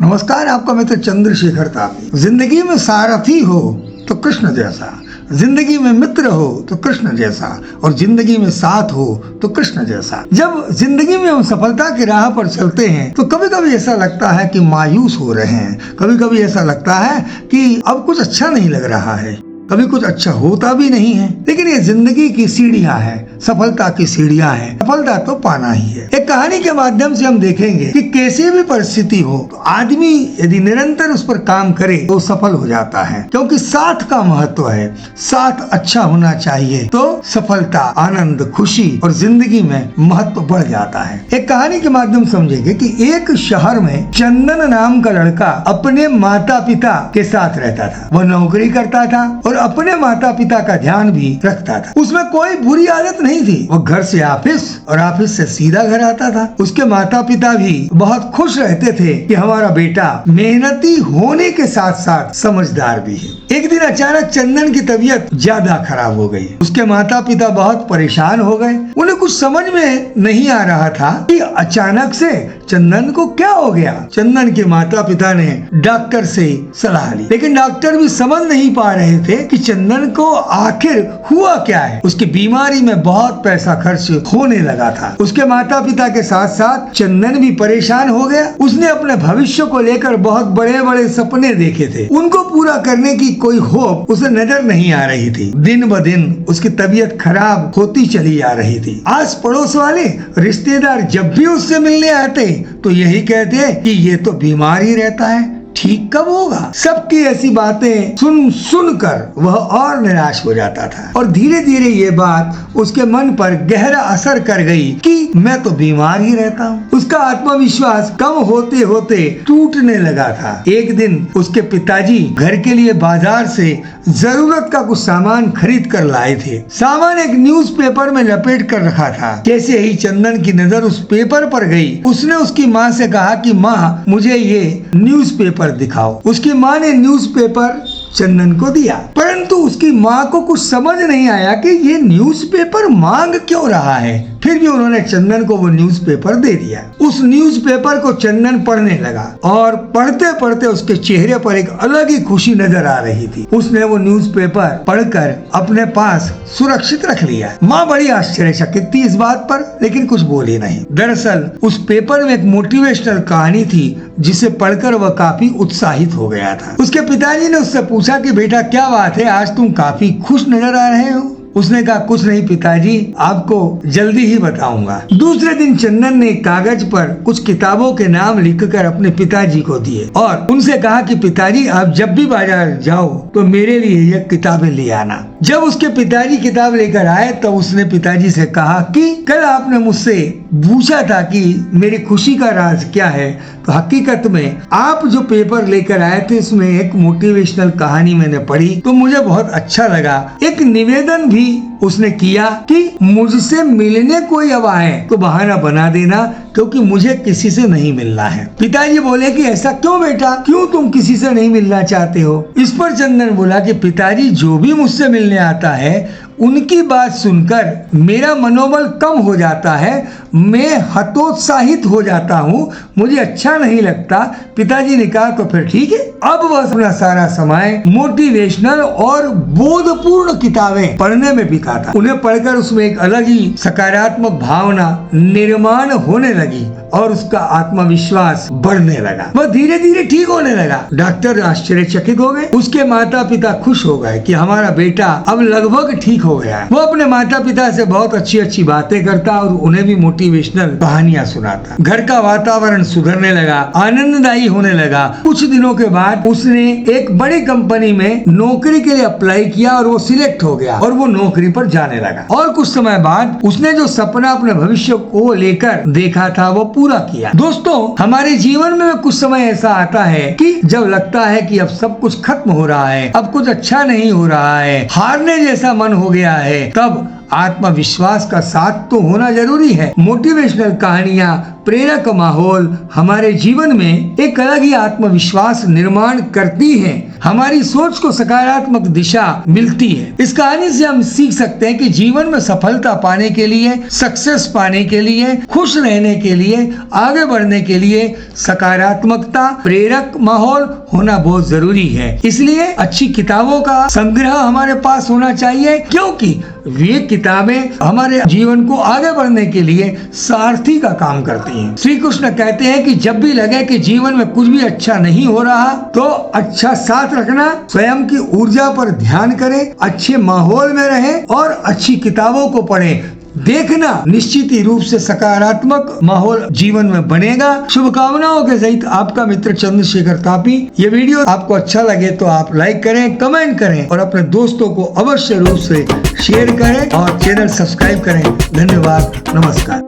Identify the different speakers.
Speaker 1: नमस्कार, आपका मित्र चंद्रशेखर तापी। जिंदगी में सारथी हो तो कृष्ण जैसा, जिंदगी में मित्र हो तो कृष्ण जैसा, और जिंदगी में साथ हो तो कृष्ण जैसा। जब जिंदगी में हम सफलता की राह पर चलते हैं तो कभी कभी ऐसा लगता है कि मायूस हो रहे हैं, कभी कभी ऐसा लगता है कि अब कुछ अच्छा नहीं लग रहा है, कभी कुछ अच्छा होता भी नहीं है। लेकिन ये जिंदगी की सीढ़ियां हैं, सफलता की सीढ़ियां हैं, सफलता तो पाना ही है। एक कहानी के माध्यम से हम देखेंगे कि कैसी भी परिस्थिति हो तो आदमी यदि निरंतर उस पर काम करे तो सफल हो जाता है, क्योंकि साथ का महत्व है। साथ अच्छा होना चाहिए तो सफलता, आनंद, खुशी और जिंदगी में महत्व बढ़ जाता है। एक कहानी के माध्यम से समझेंगे कि एक शहर में चंदन नाम का लड़का अपने माता पिता के साथ रहता था। वह नौकरी करता था और अपने माता पिता का ध्यान भी रखता था। उसमें कोई बुरी आदत नहीं थी। वो घर से ऑफिस और ऑफिस से सीधा घर आता था। उसके माता पिता भी बहुत खुश रहते थे कि हमारा बेटा मेहनती होने के साथ साथ समझदार भी है। एक दिन अचानक चंदन की तबीयत ज्यादा खराब हो गई। उसके माता पिता बहुत परेशान हो गए। उन्हें कुछ समझ में नहीं आ रहा था कि अचानक से चंदन को क्या हो गया। चंदन के माता पिता ने डॉक्टर से सलाह ली, लेकिन डॉक्टर भी समझ नहीं पा रहे थे कि चंदन को आखिर हुआ क्या है। उसकी बीमारी में बहुत पैसा खर्च होने लगा था। उसके माता पिता के साथ साथ चंदन भी परेशान हो गया। उसने अपने भविष्य को लेकर बहुत बड़े बड़े सपने देखे थे, उनको पूरा करने की कोई होप उसे नजर नहीं आ रही थी। दिन ब दिन उसकी तबीयत खराब होती चली आ रही थी। आस पड़ोस वाले रिश्तेदार जब भी उससे मिलने आते तो यही कहते कि ये तो बीमार ही रहता है, ठीक कब होगा। सबकी ऐसी बातें सुनकर वह और निराश हो जाता था, और धीरे धीरे ये बात उसके मन पर गहरा असर कर गई कि मैं तो बीमार ही रहता हूँ। उसका आत्मविश्वास कम होते होते टूटने लगा था। एक दिन उसके पिताजी घर के लिए बाजार से जरूरत का कुछ सामान खरीद कर लाए थे। सामान एक न्यूज़पेपर में लपेट कर रखा था। जैसे ही चंदन की नजर उस पेपर पर गई, उसने उसकी माँ से कहा कि माँ, मुझे ये न्यूज़पेपर दिखाओ। उसकी माँ ने न्यूज़पेपर चंदन को दिया, परंतु उसकी माँ को कुछ समझ नहीं आया कि ये न्यूज़पेपर मांग क्यों रहा है। फिर भी उन्होंने चंदन को वो न्यूज़पेपर दे दिया। उस न्यूज़पेपर को चंदन पढ़ने लगा, और पढ़ते पढ़ते उसके चेहरे पर एक अलग ही खुशी नजर आ रही थी। उसने वो न्यूज़पेपर पढ़कर अपने पास सुरक्षित रख लिया। माँ बड़ी आश्चर्यचकित थी इस बात पर, लेकिन कुछ बोली नहीं। दरअसल उस पेपर में एक मोटिवेशनल कहानी थी जिसे पढ़कर वह काफी उत्साहित हो गया था। उसके पिताजी ने उससे पूछा कि बेटा, क्या बात है, आज तुम काफी खुश नजर आ रहे हो। उसने कहा, कुछ नहीं पिताजी, आपको जल्दी ही बताऊंगा। दूसरे दिन चंदन ने कागज पर कुछ किताबों के नाम लिखकर अपने पिताजी को दिए और उनसे कहा कि पिताजी, आप जब भी बाजार जाओ तो मेरे लिए ये किताबें ले आना। जब उसके पिताजी किताब लेकर आए तो उसने पिताजी से कहा कि कल आपने मुझसे पूछा था कि मेरी खुशी का राज क्या है, तो हकीकत में आप जो पेपर लेकर आए थे उसमें एक मोटिवेशनल कहानी मैंने पढ़ी तो मुझे बहुत अच्छा लगा। एक निवेदन भी उसने किया कि मुझसे मिलने कोई अब आए तो बहाना बना देना, क्योंकि मुझे किसी से नहीं मिलना है। पिताजी बोले कि ऐसा क्यों बेटा, क्यों तुम किसी से नहीं मिलना चाहते हो। इस पर चंदन बोला कि पिताजी, जो भी मुझसे मिलने आता है उनकी बात सुनकर मेरा मनोबल कम हो जाता है, मैं हतोत्साहित हो जाता हूँ, मुझे अच्छा नहीं लगता। पिताजी ने कहा, तो फिर ठीक है। अब वह अपना सारा समय मोटिवेशनल और बोधपूर्ण किताबें पढ़ने में बिता था। उन्हें पढ़कर उसमें एक अलग ही सकारात्मक भावना निर्माण होने लगी और उसका आत्मविश्वास बढ़ने लगा। वह धीरे धीरे ठीक होने लगा। डॉक्टर आश्चर्यचकित हो गए। उसके माता पिता खुश हो गए कि हमारा बेटा अब लगभग ठीक हो गया है। वो अपने माता पिता से बहुत अच्छी अच्छी बातें करता और उन्हें भी मोटिवेशनल कहानियां सुनाता। घर का वातावरण सुधरने लगा, आनंददायी होने लगा। कुछ दिनों के बाद उसने एक बड़ी कंपनी में नौकरी के लिए अप्लाई किया और वो सिलेक्ट हो गया और वो नौकरी पर जाने लगा। और कुछ समय बाद उसने जो सपना अपने भविष्य को लेकर देखा था वो पूरा किया। दोस्तों, हमारे जीवन में कुछ समय ऐसा आता है कि जब लगता है कि अब सब कुछ खत्म हो रहा है, अब कुछ अच्छा नहीं हो रहा है, हारने जैसा मन हो गया है, तब आत्मविश्वास का साथ तो होना जरूरी है। मोटिवेशनल कहानियां प्रेरक माहौल हमारे जीवन में एक अलग ही आत्मविश्वास निर्माण करती है। हमारी सोच को सकारात्मक दिशा मिलती है। इस कहानी से हम सीख सकते हैं कि जीवन में सफलता पाने के लिए, सक्सेस पाने के लिए, खुश रहने के लिए, आगे बढ़ने के लिए सकारात्मकता, प्रेरक माहौल होना बहुत जरूरी है। इसलिए अच्छी किताबों का संग्रह हमारे पास होना चाहिए, क्योंकि वे किताबें हमारे जीवन को आगे बढ़ने के लिए सारथी का काम करती हैं। श्री कृष्ण कहते हैं कि जब भी लगे कि जीवन में कुछ भी अच्छा नहीं हो रहा तो अच्छा साथ रखना, स्वयं की ऊर्जा पर ध्यान करें, अच्छे माहौल में रहें और अच्छी किताबों को पढ़ें। देखना निश्चित ही रूप से सकारात्मक माहौल जीवन में बनेगा। शुभकामनाओं के सहित आपका मित्र चंद्रशेखर तापी। ये वीडियो आपको अच्छा लगे तो आप लाइक करें, कमेंट करें और अपने दोस्तों को अवश्य रूप से शेयर करें और चैनल सब्सक्राइब करें। धन्यवाद, नमस्कार।